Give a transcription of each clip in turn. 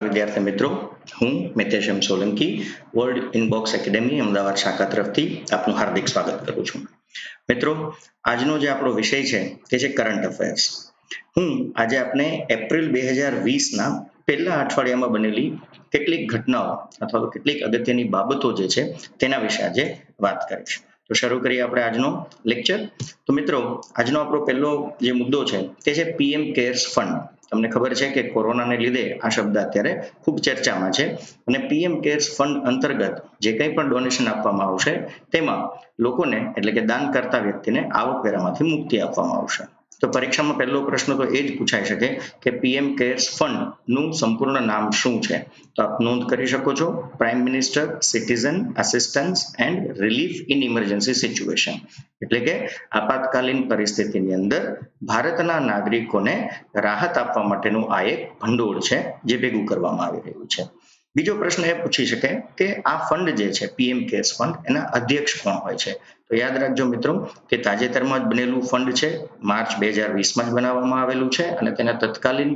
વિદ્યાર્થી મિત્રો, હું Mitesh M Solanki World Inbox Academy Ahmedabad શાખા તરફથી આપનું હાર્દિક સ્વાગત કરું છું. મિત્રો, આજનો જે આપણો વિષય છે તે છે કરંટ અફેર્સ. હું આજે આપને એપ્રિલ 2020ના પહેલા અઠવાડિયામાં બનેલી કેટલીક ઘટનાઓ અથવા તો કેટલીક અગત્યની બાબતો જે છે તેના વિશે આજે વાત કરીશ. તો શરૂ કરીએ આપણે આજનો લેક્ચર. તો મિત્રો, આજનો આપણો પહેલો જે મુદ્દો છે તે છે પીએમ કેર્સ ફંડ. તમને ખબર છે કે કોરોનાને લીધે આ શબ્દ અત્યારે ખૂબ ચર્ચામાં છે અને પીએમ કેર્સ ફંડ અંતર્ગત જે કંઈ પણ ડોનેશન આપવામાં આવશે તેમાં લોકોને એટલે કે દાન કરતા વ્યક્તિને આવકવેરામાંથી મુક્તિ આપવામાં આવશે. તો પરીક્ષામાં પહેલો પ્રશ્ન તો એ જ પૂછાઈ શકે કે પીએમ કેર્સ ફંડ નું સંપૂર્ણ નામ શું છે? તો આપ નોંધ કરી શકો છો, prime minister citizen assistance and relief in emergency situation, એટલે કે આપાતકાલીન પરિસ્થિતિની અંદર ભારતના નાગરિકોને રાહત આપવા માટેનું આ એક ભંડોળ છે જે ભેગું કરવામાં આવી રહ્યું છે. બીજો પ્રશ્ન એ પૂછી શકે કે આ ફંડ જે છે પીએમ કેર્સ ફંડ એના અધ્યક્ષ કોણ હોય છે? તો યાદ રાખજો મિત્રો કે તાજેતરમાં જ બનેલું ફંડ છે, માર્ચ 2020માં જ બનાવવામાં આવેલું છે અને તેના તત્કાલીન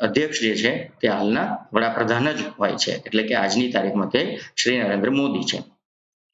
અધ્યક્ષ જે છે તે હાલના વડાપ્રધાન જ હોય છે, એટલે કે આજની તારીખમાં તે શ્રી નરેન્દ્ર મોદી છે.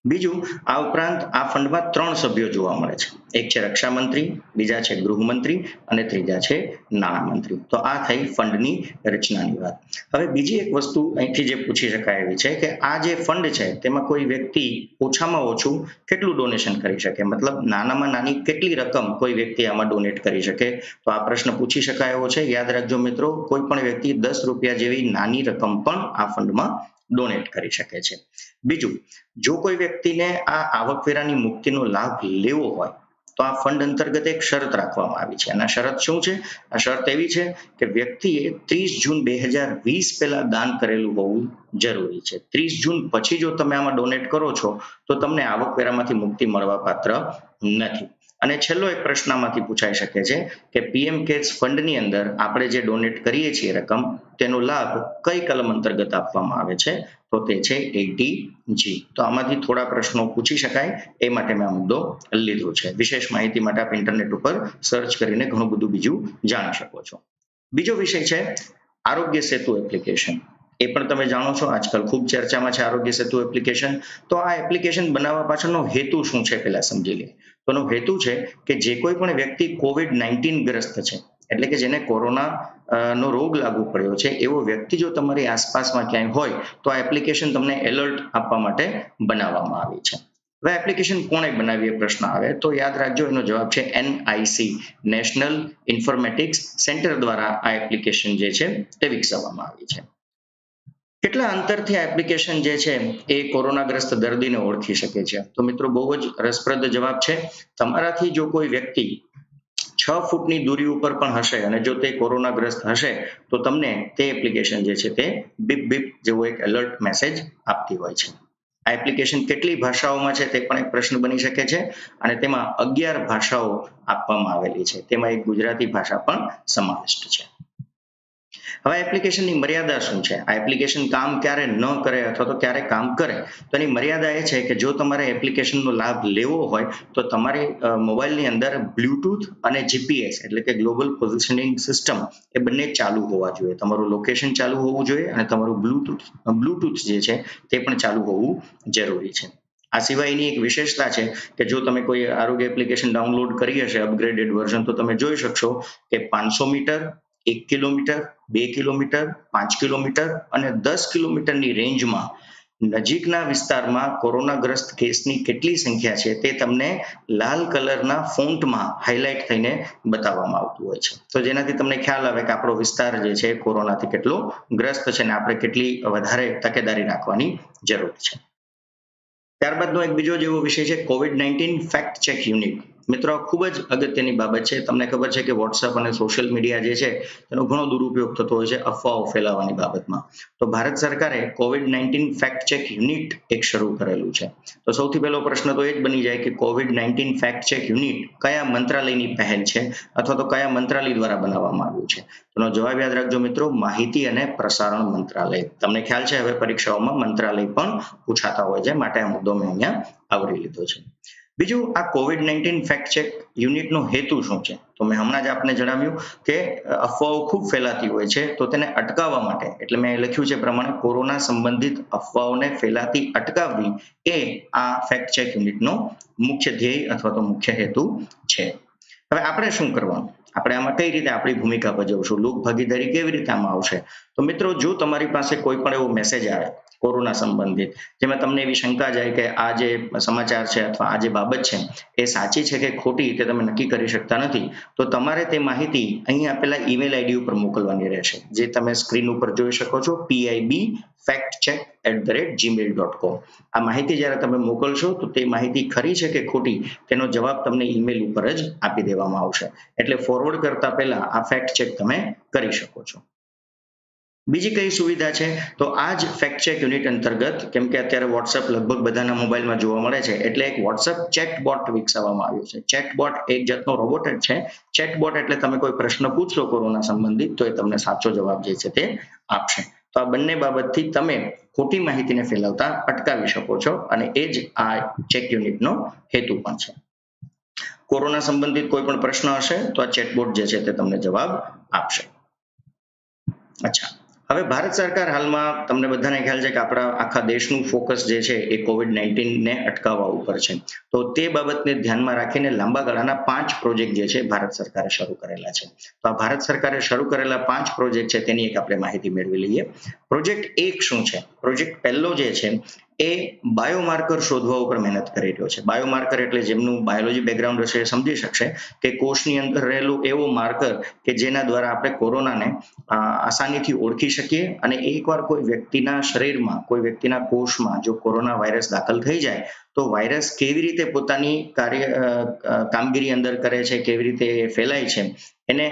બીજું, આ ઉપરાંત આ ફંડમાં 3 સભ્યો જોવા મળે છે. એક છે રક્ષા મંત્રી, બીજા છે ગૃહમંત્રી અને ત્રીજા છે નાણામંત્રી. તો આ થઈ ફંડની રચનાની વાત. હવે બીજી એક વસ્તુ અહીંથી જે પૂછી શકાય એવી છે કે આ જે ફંડ છે તેમાં કોઈ વ્યક્તિ ઓછામાં ઓછું કેટલું ડોનેશન કરી શકે, મતલબ નાનામાં નાની કેટલી રકમ કોઈ વ્યક્તિ આમાં ડોનેટ કરી શકે? તો આ પ્રશ્ન પૂછી શકાય એવો છે. યાદ રાખજો મિત્રો, કોઈ પણ વ્યક્તિ 10 રૂપિયા જેવી નાની રકમ પણ આ ફંડમાં ડોનેટ કરી શકે છે. બીજું, જો કોઈ વ્યક્તિને આ આવકવેરાની મુક્તિનો લાભ લેવો હોય તો આ ફંડ અંતર્ગત એક શરત રાખવામાં આવી છે અને આ શરત શું છે? આ શરત એવી છે કે વ્યક્તિએ 30 જૂન 2020 પહેલા દાન કરેલું હોવું જરૂરી છે. 30 જૂન પછી જો તમે આમાં ડોનેટ કરો છો તો તમને આવકવેરામાંથી મુક્તિ મળવા પાત્ર નથી. અને છેલ્લો એક પ્રશ્નમાંથી પૂછાઈ શકે છે કે પીએમ કેર્સ ફંડની અંદર આપણે જે ડોનેટ કરીએ છીએ રકમ, તેનો લાભ કઈ કલમ અંતર્ગત આપવામાં આવે છે? તો તે છે 80G. તો આમાંથી થોડા પ્રશ્નો પૂછી શકાય એ માટે મેં આ મુદ્દો લીધો છે. વિશેષ માહિતી માટે આપ ઇન્ટરનેટ ઉપર સર્ચ કરીને ઘણું બધું બીજું જાણી શકો છો. બીજો વિષય છે આરોગ્ય સેતુ એપ્લિકેશન. એ પણ તમે જાણો છો આજકાલ ખૂબ ચર્ચામાં છે આરોગ્ય સેતુ એપ્લિકેશન. તો આ એપ્લિકેશન બનાવવા પાછળનો હેતુ શું છે પહેલા સમજી લઈએ. તો એનો હેતુ છે કે જે કોઈ પણ વ્યક્તિ COVID-19 ગ્રસ્ત છે, એટલે કે જેને કોરોના નો રોગ લાગુ પડ્યો છે, એવો વ્યક્તિ જો તમારી આસપાસમાં ક્યાંય હોય તો આ એપ્લિકેશન તમને એલર્ટ આપવા માટે બનાવવામાં આવી છે. હવે એપ્લિકેશન કોણે બનાવી એ પ્રશ્ન આવે તો યાદ રાખજો, એનો જવાબ છે NIC, નેશનલ ઇન્ફોર્મેટિક્સ સેન્ટર દ્વારા આ એપ્લિકેશન જે છે તે વિકસાવવામાં આવી છે. કેટલા અંતરથી આ એપ્લિકેશન જે છે એ કોરોનાગ્રસ્ત દર્દીને ઓળખી શકે છે? તો મિત્રો, બહુ જ રસપ્રદ જવાબ છે. તમારાથી જો કોઈ વ્યક્તિ 6 ફૂટની દૂરી ઉપર પણ હશે અને જો તે કોરોનાગ્રસ્ત હશે તો તમને તે એપ્લિકેશન જે છે તે બીપ બીપ જેવો એક એલર્ટ મેસેજ આપતી હોય છે. આ એપ્લિકેશન કેટલી ભાષાઓમાં છે તે પણ એક પ્રશ્ન બની શકે છે અને તેમાં 11 ભાષાઓ આપવામાં આવેલી છે, તેમાં એક ગુજરાતી ભાષા પણ સમાવિષ્ટ છે. હવે એપ્લિકેશનની મર્યાદા શું છે? આ એપ્લિકેશન કામ ક્યારે ન કરે અથવા તો ક્યારે કામ કરે? તો એની મર્યાદા એ છે કે જો તમારે એપ્લિકેશનનો લાભ લેવો હોય તો તમારી મોબાઈલની અંદર બ્લૂટૂથ અને જીપીએસ એટલે કે ગ્લોબલ પોઝિશનિંગ સિસ્ટમ એ બંને ચાલુ હોવા જોઈએ. તમારું લોકેશન ચાલુ હોવું જોઈએ અને તમારું બ્લૂટૂથ જે છે તે પણ ચાલુ હોવું જરૂરી છે. આ સિવાયની એક વિશેષતા છે કે જો તમે કોઈ આરોગ્ય એપ્લિકેશન ડાઉનલોડ કરી હશે અપગ્રેડેડ વર્ઝન, તો તમે જોઈ શકશો કે 500 મીટર, 1 કિલોમીટર, 2 કિલોમીટર, 5 કિલોમીટર અને 10 કિલોમીટરની રેન્જમાં નજીકના વિસ્તારમાં કોરોનાગ્રસ્ત કેસની કેટલી સંખ્યા છે તે તમને લાલ કલરના ફોન્ટમાં હાઇલાઇટ થઈને બતાવવામાં આવતું હોય છે. તો જેનાથી તમને ખ્યાલ આવે કે આપણો વિસ્તાર જે છે કોરોનાથી કેટલો ગ્રસ્ત છે અને આપણે કેટલી વધારે તકેદારી રાખવાની જરૂર છે. ત્યારબાદનો એક બીજો જેવો વિષય છે COVID-19 ફેક્ટ ચેક યુનિટ. મિત્રો, ખૂબ જ અગત્યની બાબત છે. તમને ખબર છે કે વોટ્સએપ અને સોશિયલ મીડિયા જે છે તેનો ઘણો દુરુપયોગ થતો હોય છે અફવાઓ ફેલાવવાની બાબતમાં. તો ભારત સરકારે COVID-19 ફેક્ટ ચેક યુનિટ એક શરૂ કરેલું છે. તો સૌથી પહેલો પ્રશ્ન તો એ જ બની જાય કે COVID-19 ફેક્ટ ચેક યુનિટ કયા મંત્રાલયની પહેલ છે અથવા તો કયા મંત્રાલય દ્વારા બનાવવામાં આવ્યું છે? તેનો જવાબ યાદ રાખજો મિત્રો, માહિતી અને પ્રસારણ મંત્રાલય. તમને ખ્યાલ છે હવે પરીક્ષાઓમાં મંત્રાલય પણ પૂછાતા હોય છે, માટે આ મુદ્દો મેં અહીંયા આવરી લીધો છે. બીજું, આ COVID-19 ફેક્ટ ચેક યુનિટનો હેતુ શું છે? તો મેં હમણાં જ આપને જણાવ્યું કે અફવાઓ ખૂબ ફેલાતી હોય છે, તો તેને અટકાવવા માટે એટલે મેં લખ્યું છે પ્રમાણે કોરોના સંબંધિત અફવાઓને ફેલાતી અટકાવવી એ આ ફેક્ટ ચેક યુનિટનો મુખ્ય ધ્યેય અથવા તો મુખ્ય હેતુ છે. હવે આપણે શું કરવાનું, આપણે આમાં કઈ રીતે આપણી ભૂમિકા ભજવશું, લોક ભાગીદારી કેવી રીતે આમાં આવશે? તો મિત્રો, જો તમારી પાસે કોઈ પણ એવો મેસેજ આવે કોરોના સંબંધિત જેમાં તમને એવી શંકા જાય કે આ જે સમાચાર છે અથવા આ જે બાબત છે એ સાચી છે કે ખોટી તે તમે નક્કી કરી શકતા નથી, તો તમારે તે માહિતી અહીં આપેલા ઈમેલ આઈડી ઉપર મોકલવાની રહેશે, જે તમે સ્ક્રીન ઉપર જોઈ શકો છો, pibfactcheck@gmail.com. આ માહિતી જ્યારે તમે મોકલશો તો તે માહિતી ખરી છે કે ખોટી તેનો જવાબ તમને ઈમેલ ઉપર જ આપી દેવામાં આવશે. એટલે ફોરવર્ડ કરતા પહેલા આ ફેક્ટ ચેક તમે કરી શકો છો. બીજી કઈ સુવિધા છે, તો આ જ ફેક્ટ ચેક યુનિટ અંતર્ગત, કેમ કે અત્યારે વોટ્સએપ લગભગ બધાના મોબાઈલમાં જોવા મળે છે, એટલે એક વોટ્સએપ ચેટબોટ વિકસાવવામાં આવ્યું છે. ચેટબોટ એક જાતનો રોબોટ જ છે. ચેટબોટ એટલે તમે કોઈ પ્રશ્ન પૂછશો કોરોના સંબંધિત તો એ તમને સાચો જવાબ જે છે તે આપશે. તો આ બંને બાબતથી તમે ખોટી માહિતીને ફેલાવતા અટકાવી શકો છો અને એ જ આ ચેક યુનિટનો હેતુ પણ છે. કોરોના સંબંધિત કોઈ પણ પ્રશ્ન હશે તો આ ચેટબોટ જે છે તે તમને જવાબ આપશે. અચ્છા, હવે ભારત સરકાર હાલમાં તમને બધાને ખ્યાલ છે કે આપણા આખા દેશનું ફોકસ જે છે એ COVID-19 ને અટકાવવા ઉપર છે. તો તે બાબતને ધ્યાનમાં રાખીને લાંબા ગાળાના 5 પ્રોજેક્ટ જે છે ભારત સરકારે શરૂ કરેલા છે. તો આ ભારત સરકારે શરૂ કરેલા 5 પ્રોજેક્ટ છે તેની એક આપણે માહિતી મેળવી લઈએ. પ્રોજેક્ટ 1 શું છે? પ્રોજેક્ટ પહેલો જે છે એ બાયોમાર્કર શોધવા ઉપર મહેનત કરી રહ્યો છે. બાયોમાર્કર એટલે જેમનું બાયોલોજી બેકગ્રાઉન્ડ હશે એ સમજી શકશે કે કોષની અંદર રહેલું એવો માર્કર કે જેના દ્વારા આપણે કોરોનાને આસાનીથી ઓળખી શકીએ અને એકવાર કોઈ વ્યક્તિના શરીરમાં, કોઈ વ્યક્તિના કોષમાં જો કોરોના વાયરસ દાખલ થઈ જાય તો વાયરસ કેવી રીતે પોતાની કામગીરી અંદર કરે છે, કેવી રીતે ફેલાય છે, એને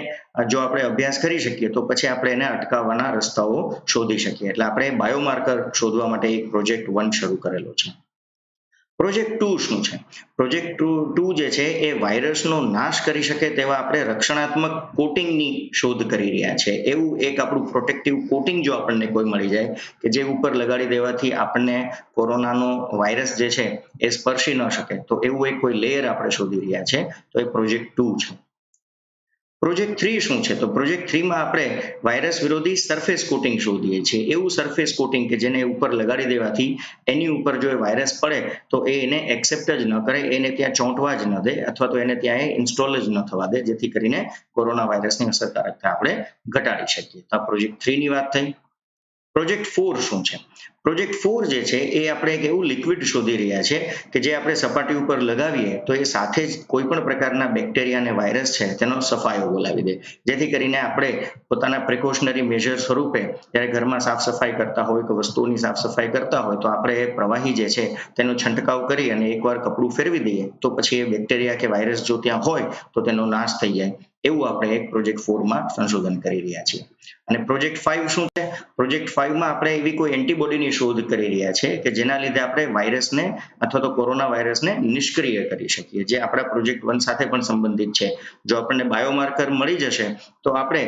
જો આપણે અભ્યાસ કરી શકીએ તો પછી આપણે એને અટકાવવાના રસ્તાઓ શોધી શકીએ. એટલે આપણે બાયોમાર્કર શોધવા માટે એક પ્રોજેક્ટ 1 શરૂ કરેલો છે. પ્રોજેક્ટ 2 શું છે? પ્રોજેક્ટ 2 જે છે એ વાયરસનો નાશ કરી શકે તેવા આપણે રક્ષણાત્મક કોટિંગની શોધ કરી રહ્યા છે. એવું એક આપણું પ્રોટેક્ટિવ કોટિંગ જો આપણને કોઈ મળી જાય કે જે ઉપર લગાડી દેવાથી આપણને કોરોનાનો વાયરસ જે છે એ સ્પર્શી ન શકે, તો એવું એક કોઈ લેયર આપણે શોધી રહ્યા છે, તો એ પ્રોજેક્ટ 2 છે. પ્રોજેક્ટ 3 શું છે? તો પ્રોજેક્ટ 3 માં આપણે વાયરસ વિરોધી સરફેસ કોટિંગ શોધીએ છીએ. એવું સરફેસ કોટિંગ કે જેને ઉપર લગાડી દેવાથી એની ઉપર જો એ વાયરસ પડે તો એને એક્સેપ્ટ જ ન કરે, એને ત્યાં ચોંટવા જ ન દે અથવા તો એને ત્યાં ઇન્સ્ટોલ જ ન થવા દે, જેથી કરીને કોરોના વાયરસની અસરકારકતા આપણે ઘટાડી શકીએ. તો આ પ્રોજેક્ટ 3 ની વાત થઈ. પ્રોજેક્ટ 4 શું છે? પ્રોજેક્ટ 4 જે છે એ આપણે એક એવું લિક્વિડ શોધી રહ્યા છે કે જે આપણે સપાટી ઉપર લગાવીએ તો એ સાથે જ કોઈ પણ પ્રકારના બેક્ટેરિયા અને વાયરસ છે તેનો સફાયો બોલાવી દે, જેથી કરીને આપણે પોતાના પ્રિકોશનરી મેજર સ્વરૂપે જ્યારે ઘરમાં સાફ સફાઈ કરતા હોય કે વસ્તુઓની સાફ સફાઈ કરતા હોય તો આપણે એ પ્રવાહી જે છે તેનો છંટકાવ કરી અને એકવાર કપડું ફેરવી દઈએ તો પછી એ બેક્ટેરિયા કે વાયરસ જો ત્યાં હોય તો તેનો નાશ થઈ જાય. એવું આપણે એક પ્રોજેક્ટ 4 માં સંશોધન કરી રહ્યા છીએ. અને પ્રોજેક્ટ 5 શું છે? પ્રોજેક્ટ 5 માં આપણે એવી કોઈ એન્ટીબોડીની શોધ કરી રહ્યા છે કે જેના લીધે આપણે વાયરસને અથવા તો કોરોના વાયરસને નિષ્ક્રિય કરી શકીએ, જે આપણા પ્રોજેક્ટ 1 સાથે પણ સંબંધિત છે. જો આપણને બાયોમાર્કર મળી જશે તો આપણે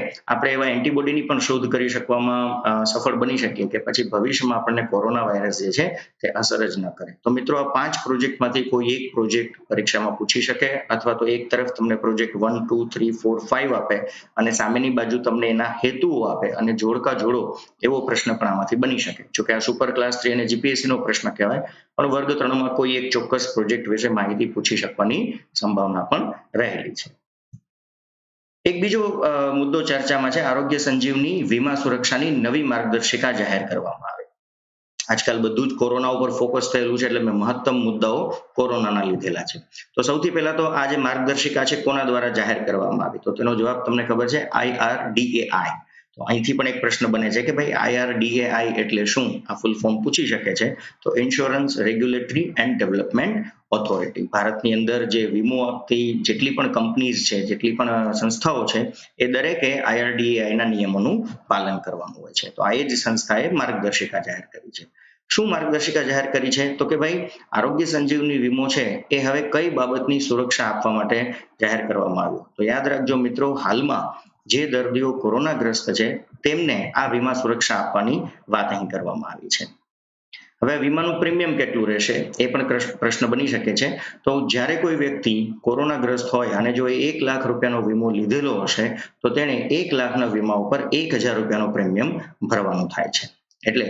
એવા એન્ટીબોડીની પણ શોધ કરી શકવામાં સફળ બની શકીએ કે પછી ભવિષ્યમાં આપણને કોરોના વાયરસ જે છે તે અસર જ ન કરે. તો મિત્રો, આ 5 પ્રોજેક્ટમાંથી કોઈ એક પ્રોજેક્ટ પરીક્ષામાં પૂછી શકે અથવા તો એક તરફ તમને પ્રોજેક્ટ 1, 2, 3, 4, 5 આપે અને સામેની બાજુ તમને એના હેતુઓ આપે અને જોડકા જોડો એવો પ્રશ્ન પણ આમાંથી બની શકે. જોકે આ સુપર ક્લાસ 3 અને જીપીએસસી નો પ્રશ્ન કહેવાય, પણ વર્ગ 3 માં કોઈ એક ચોક્કસ પ્રોજેક્ટ વિશે માહિતી પૂછી શકવાની સંભાવના પણ રહેલી છે. એક બીજો મુદ્દો ચર્ચામાં છે, આરોગ્ય સંજીવની વીમા સુરક્ષાની નવી માર્ગદર્શિકા જાહેર કરવામાં આવી. આજકાલ બધું જ કોરોના ઉપર ફોકસ થયેલું છે એટલે મેં મહત્તમ મુદ્દાઓ કોરોનાના લીધેલા છે. તો સૌથી પહેલા તો આ જે માર્ગદર્શિકા છે કોના દ્વારા જાહેર કરવામાં આવી? તો તેનો જવાબ તમને ખબર છે, IRDAI. તો અહીંથી પણ એક પ્રશ્ન બને છે કે ભાઈ IRDAI એટલે શું? આ ફૂલ ફોર્મ પૂછી શકે છે. તો insurance regulatory and development authority. ભારતની અંદર જે વીમો આપતી જેટલી પણ કંપનીઝ છે, જેટલી પણ સંસ્થાઓ છે, એ દરેકે IRDAI ના નિયમોનું પાલન કરવાનું હોય છે. તો આ એ જ સંસ્થાએ માર્ગદર્શિકા જાહેર કરી છે. શું માર્ગદર્શિકા જાહેર કરી છે? તો કે ભાઈ આરોગ્ય સંજીવની વીમો છે એ હવે કઈ બાબતની સુરક્ષા આપવા માટે જાહેર કરવામાં આવ્યો? તો યાદ રાખજો મિત્રો, હાલમાં જે દર્દીઓ કોરોનાગ્રસ્ત છે તેમને આ વીમા સુરક્ષા આપવાની વાત અહીં કરવામાં આવી છે. હવે વીમાનું પ્રીમિયમ કેટલું રહેશે એ પણ પ્રશ્ન બની શકે છે. તો જ્યારે કોઈ વ્યક્તિ કોરોનાગ્રસ્ત હોય અને જો એ 1 લાખ રૂપિયાનો વીમો લીધેલો હશે તો તેણે 1 લાખના વીમા ઉપર 1,000 રૂપિયાનો પ્રીમિયમ ભરવાનું થાય છે. એટલે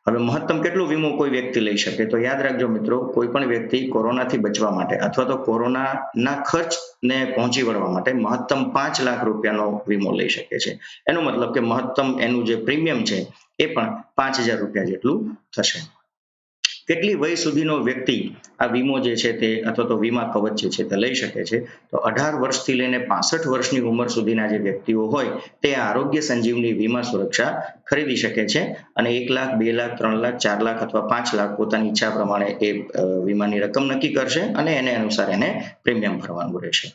હવે મહત્તમ કેટલો વીમો કોઈ વ્યક્તિ લઈ શકે? તો યાદ રાખજો મિત્રો, કોઈ પણ વ્યક્તિ કોરોનાથી બચવા માટે અથવા તો કોરોનાના ખર્ચને પહોંચી વળવા માટે મહત્તમ 5 લાખ રૂપિયાનો વીમો લઈ શકે છે. એનો મતલબ કે મહત્તમ એનું જે પ્રીમિયમ છે એ પણ 5,000 રૂપિયા જેટલું થશે. કેટલી વય સુધીનો વ્યક્તિ આ વીમો જે છે તે અથવા તો વીમા કવચ જે છે તે લઈ શકે છે? તો 18 વર્ષથી લઈને 65 વર્ષની ઉંમર સુધીના જે વ્યક્તિઓ હોય તે આરોગ્ય સંજીવની વીમા સુરક્ષા ખરીદી શકે છે અને 1 લાખ, 2 લાખ, 3 લાખ, 4 લાખ અથવા 5 લાખ પોતાની ઈચ્છા પ્રમાણે એ વીમાની રકમ નક્કી કરશે અને એને અનુસાર એને પ્રીમિયમ ભરવાનું રહેશે.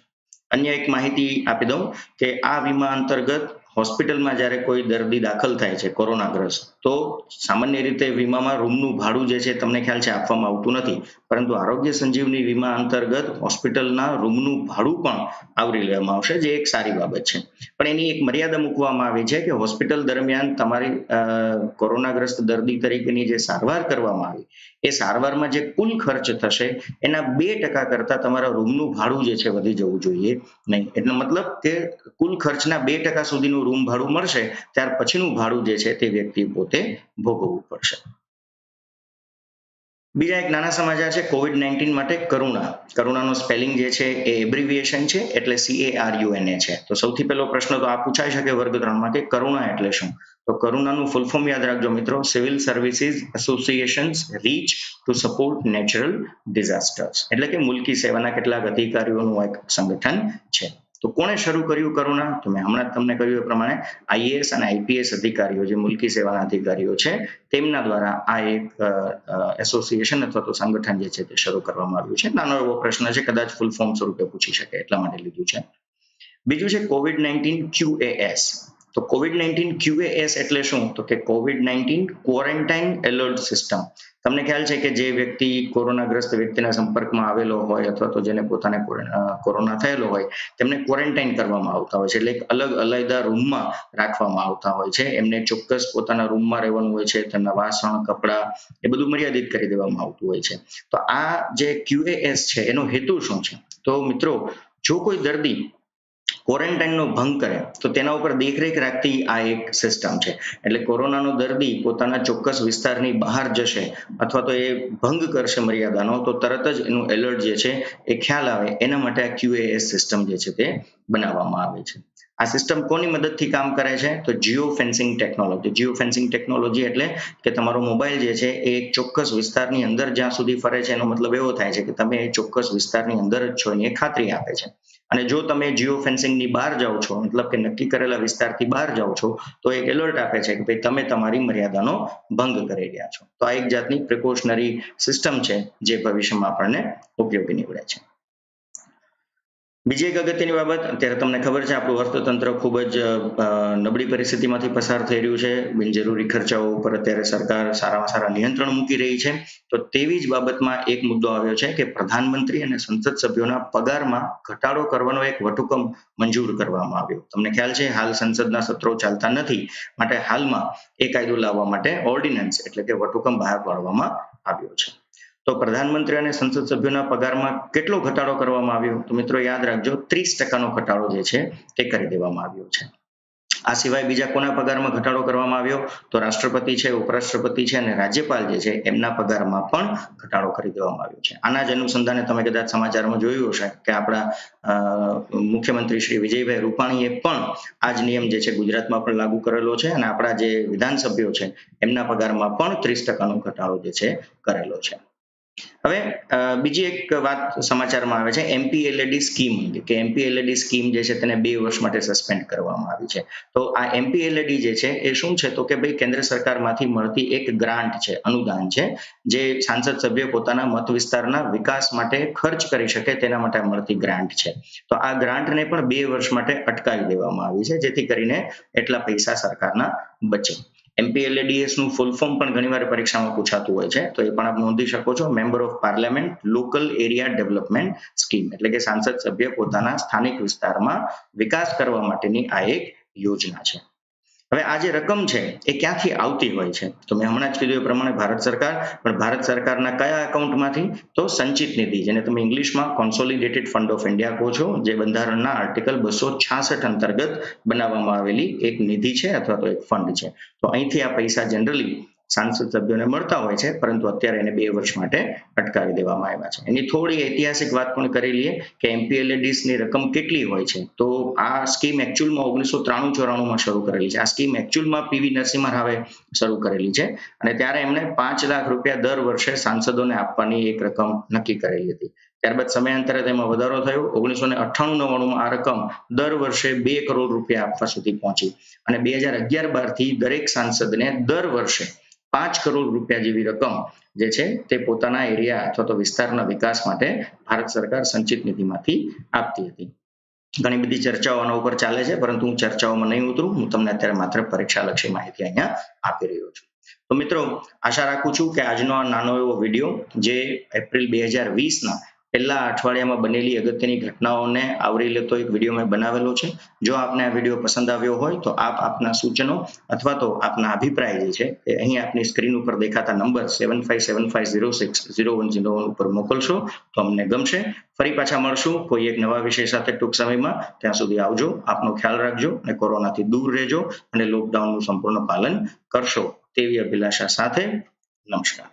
અન્ય એક માહિતી આપી દઉં કે આ વીમા અંતર્ગત હોસ્પિટલમાં જ્યારે કોઈ દર્દી દાખલ થાય છે કોરોનાગ્રસ્ત, તો સામાન્ય રીતે વીમામાં રૂમનું ભાડું જે છે તમને ખ્યાલ છે આપવામાં આવતું નથી, પરંતુ આરોગ્ય સંજીવની વીમા અંતર્ગત હોસ્પિટલના રૂમનું ભાડું પણ આવરી લેવામાં આવશે, જે એક સારી બાબત છે. પણ એની એક મર્યાદા મૂકવામાં આવી છે કે હોસ્પિટલ દરમિયાન તમારી કોરોનાગ્રસ્ત દર્દી તરીકેની જે સારવાર કરવામાં આવી એ સારવારમાં જે કુલ ખર્ચ થશે એના 2% કરતાં તમારા રૂમનું ભાડું જે છે વધી જવું જોઈએ નહીં. એટલે મતલબ કે કુલ ખર્ચના 2% સુધીનું રૂમ ભાડું મળશે, ત્યાર પછીનું ભાડું જે છે તે વ્યક્તિ પોતે ભોગવવું પડશે. બીજા એક નાના સમાચાર છે COVID-19 માટે કરુણાનો સ્પેલિંગ જે છે એ એબ્રિવિએશન છે, એટલે CARUNA છે. તો સૌથી પહેલો પ્રશ્ન તો આ પૂછાઈ શકે વર્ગ 3માં કે કરુણા એટલે શું? તો કરુણાનું ફૂલ ફોર્મ યાદ રાખજો મિત્રો, civil services associations reach to support natural disasters, એટલે કે મુલકી સેવાના કેટલાક અધિકારીઓનું એક સંગઠન છે. તો કોણે શરૂ કર્યું કરુણા? તો મેં હમણાં તમને કહ્યું એ પ્રમાણે IAS અને IPS અધિકારીઓ, જે મુલકી સેવાના અધિકારીઓ છે, તેમના દ્વારા આ એક એસોસિએશન અથવા તો સંગઠન જે છે તે શરૂ કરવામાં આવ્યું છે. નાનો એવો પ્રશ્ન છે, કદાચ ફૂલ ફોર્મ સ્વરૂપે પૂછી શકે એટલા માટે લીધું છે. બીજું છે COVID-19 QAS. તો COVID-19 QAS એટલે શું? તો કે COVID-19 ક્વોરન્ટાઇન એલર્ટ સિસ્ટમ. તમને ખ્યાલ છે કે જે વ્યક્તિ કોરોનાગ્રસ્ત વ્યક્તિના સંપર્કમાં આવેલો હોય અથવા તો જેને પોતાને કોરોના થયેલો હોય તેમને ક્વોરન્ટાઇન કરવામાં આવતા હોય છે, એટલે એક અલગ રૂમમાં રાખવામાં આવતા હોય છે. એમને ચોક્કસ પોતાના રૂમમાં રહેવાનું હોય છે, તેમના વાસણ, કપડાં એ બધું મર્યાદિત કરી દેવામાં આવતું હોય છે. તો આ જે QAS છે એનો હેતુ શું છે? તો મિત્રો, જો કોઈ દર્દી ક્વોરન્ટાઇનનો ભંગ કરે તો તેના ઉપર દેખરેખ રાખતી આ એક સિસ્ટમ છે. એટલે કોરોનાનો દર્દી પોતાના ચોક્કસ વિસ્તારની બહાર જશે અથવા તો એ ભંગ કરશે મર્યાદાનો, તો તરત જ એનું એલર્ટ જે છે એ ખ્યાલ આવે, એના માટે આ QAS સિસ્ટમ જે છે તે બનાવવામાં આવે છે. આ સિસ્ટમ કોની મદદથી કામ કરે છે? તો Jio fencing technology. Jio fencing technology એટલે કે તમારો મોબાઈલ જે છે એ એક ચોક્કસ વિસ્તારની અંદર જ્યાં સુધી ફરે છે, એનો મતલબ એવો થાય છે કે તમે એ ચોક્કસ વિસ્તારની અંદર જ છો એની ખાતરી આપે છે. અને જો તમે જીઓ ફેન્સિંગની બહાર જાઓ છો, મતલબ કે નક્કી કરેલા વિસ્તારથી બહાર જાઓ છો, તો એક એલર્ટ આપે છે કે ભાઈ તમે તમારી મર્યાદાનો ભંગ કરી રહ્યા છો. તો આ એક જાતની પ્રિકોશનરી સિસ્ટમ છે જે ભવિષ્યમાં આપણને ઉપયોગી નીવડે છે. બીજી એક અગત્યની બાબત, અત્યારે તમને ખબર છે આપણું અર્થતંત્ર ખૂબ જ નબળી પરિસ્થિતિમાંથી પસાર થઈ રહ્યું છે. બિનજરૂરી ખર્ચાઓ ઉપર અત્યારે સરકાર સારામાં સારા નિયંત્રણ મૂકી રહી છે. તો તેવી જ બાબતમાં એક મુદ્દો આવ્યો છે કે પ્રધાનમંત્રી અને સંસદ સભ્યોના પગારમાં ઘટાડો કરવાનો એક વટહુકમ મંજૂર કરવામાં આવ્યો. તમને ખ્યાલ છે હાલ સંસદના સત્રો ચાલતા નથી, માટે હાલમાં એ કાયદો લાવવા માટે ઓર્ડિનન્સ એટલે કે વટહુકમ બહાર પાડવામાં આવ્યો છે. તો પ્રધાનમંત્રી અને સંસદ સભ્યોના પગારમાં કેટલો ઘટાડો કરવામાં આવ્યો? તો મિત્રો યાદ રાખજો, 30% ઘટાડો જે છે તે કરી દેવામાં આવ્યો છે. આ સિવાય બીજા કોના પગારમાં ઘટાડો કરવામાં આવ્યો? તો રાષ્ટ્રપતિ છે, ઉપરાષ્ટ્રપતિ છે અને રાજ્યપાલ જે છે એમના પગારમાં પણ ઘટાડો કરી દેવામાં આવ્યો છે. આના જ અનુસંધાને તમે કદાચ સમાચારમાં જોયું હશે કે આપણા મુખ્યમંત્રી શ્રી વિજયભાઈ રૂપાણીએ પણ આ જ નિયમ જે છે ગુજરાતમાં પણ લાગુ કરેલો છે અને આપણા જે વિધાનસભ્યો છે એમના પગારમાં પણ 30% ઘટાડો જે છે કરેલો છે. હવે બીજી એક વાત સમાચારમાં આવે છે MPLAD સ્કીમ, કે MPLAD સ્કીમ જે છે તેને 2 વર્ષ માટે સસ્પેન્ડ કરવામાં આવી છે. તો આ MPLAD જે છે એ શું છે? તો કે ભાઈ કેન્દ્ર સરકારમાંથી મળતી એક ગ્રાન્ટ છે, અનુદાન છે, જે સાંસદ સભ્ય પોતાના મત વિસ્તારના વિકાસ માટે ખર્ચ કરી શકે તેના માટે મળતી ગ્રાન્ટ છે. તો આ ગ્રાન્ટને પણ 2 વર્ષ માટે અટકાવી દેવામાં આવી છે, જેથી કરીને એટલા પૈસા સરકારના બચે. MPLADS નું ફૂલ ફોર્મ પણ ઘણીવાર પરીક્ષામાં પૂછાતું હોય છે, તો એ પણ આપ નોંધી શકો છો. Member of parliament local area development scheme, એટલે કે સાંસદ સભ્ય પોતાના સ્થાનિક વિસ્તારમાં વિકાસ કરવા માટેની આ એક યોજના છે. હવે આ જે રકમ છે એ ક્યાંથી આવતી હોય છે? તો મેં હમણાં જ કીધું એ પ્રમાણે ભારત સરકાર, પણ ભારત સરકારના કયા એકાઉન્ટમાંથી? તો સંચિત નિધિ, જેને તમે ઇંગ્લિશમાં કોન્સોલિડેટેડ ફંડ ઓફ ઇન્ડિયા કહો છો, જે બંધારણના આર્ટિકલ 266 અંતર્ગત બનાવવામાં આવેલી એક નિધિ છે અથવા તો એક ફંડ છે. તો અહીંથી આ પૈસા જનરલી સાંસદ સભ્યોને મળતા હોય છે, પરંતુ અત્યારે એને 2 વર્ષ માટે અટકાવી દેવામાં આવ્યા છે. એની થોડી ઐતિહાસિક વાત પણ કરી લઈએ કે MPLADs ની રકમ કેટલી હોય છે. તો આ સ્કીમ એકચ્યુઅલમાં 1993-94માં શરૂ કરેલી છે. આ સ્કીમ એકચ્યુઅલમાં પીવી નરસિંહ રાવે શરૂ કરેલી છે અને ત્યારે એમણે 5 લાખ રૂપિયા દર વર્ષે સાંસદોને આપવાની એક રકમ નક્કી કરેલી હતી. ત્યારબાદ સમયાંતરે તેમાં વધારો થયો. 1998-99માં આ રકમ દર વર્ષે 2 કરોડ રૂપિયા આપવા સુધી પહોંચી અને 2011-12 થી દરેક સાંસદને દર વર્ષે 5 કરોડ રૂપિયા જેવી રકમ જે છે તે પોતાના એરિયા અથવા તો વિસ્તારના વિકાસ માટે ભારત સરકાર સંચિત નિધિમાંથી આપતી હતી. ઘણી બધી ચર્ચાઓ આના ઉપર ચાલે છે, પરંતુ હું ચર્ચાઓમાં નહીં ઉતરું. હું તમને અત્યારે માત્ર પરીક્ષાલક્ષી માહિતી અહીંયા આપી રહ્યો છું. તો મિત્રો, આશા રાખું છું કે આજનો આ નાનો એવો વિડીયો, જે એપ્રિલ 2020ના પહેલા અઠવાડિયામાં બનેલી અગત્યની ઘટનાઓને આવરી લેતો એક વિડીયો મેં બનાવેલો છે. જો આપને આ વિડીયો પસંદ આવ્યો હોય તો આપ આપના સૂચનો અથવા તો આપના અભિપ્રાય જે છે એ અહીં આપની સ્ક્રીન ઉપર દેખાતા નંબર 7575060101 ઉપર મોકલશો તો અમને ગમશે. ફરી પાછા મળશું કોઈ એક નવા વિષય સાથે ટૂંક સમયમાં. ત્યાં સુધી આવજો, આપનો ખ્યાલ રાખજો અને કોરોનાથી દૂર રહેજો અને લોકડાઉનનું સંપૂર્ણ પાલન કરશો તેવી અભિલાષા સાથે નમસ્કાર.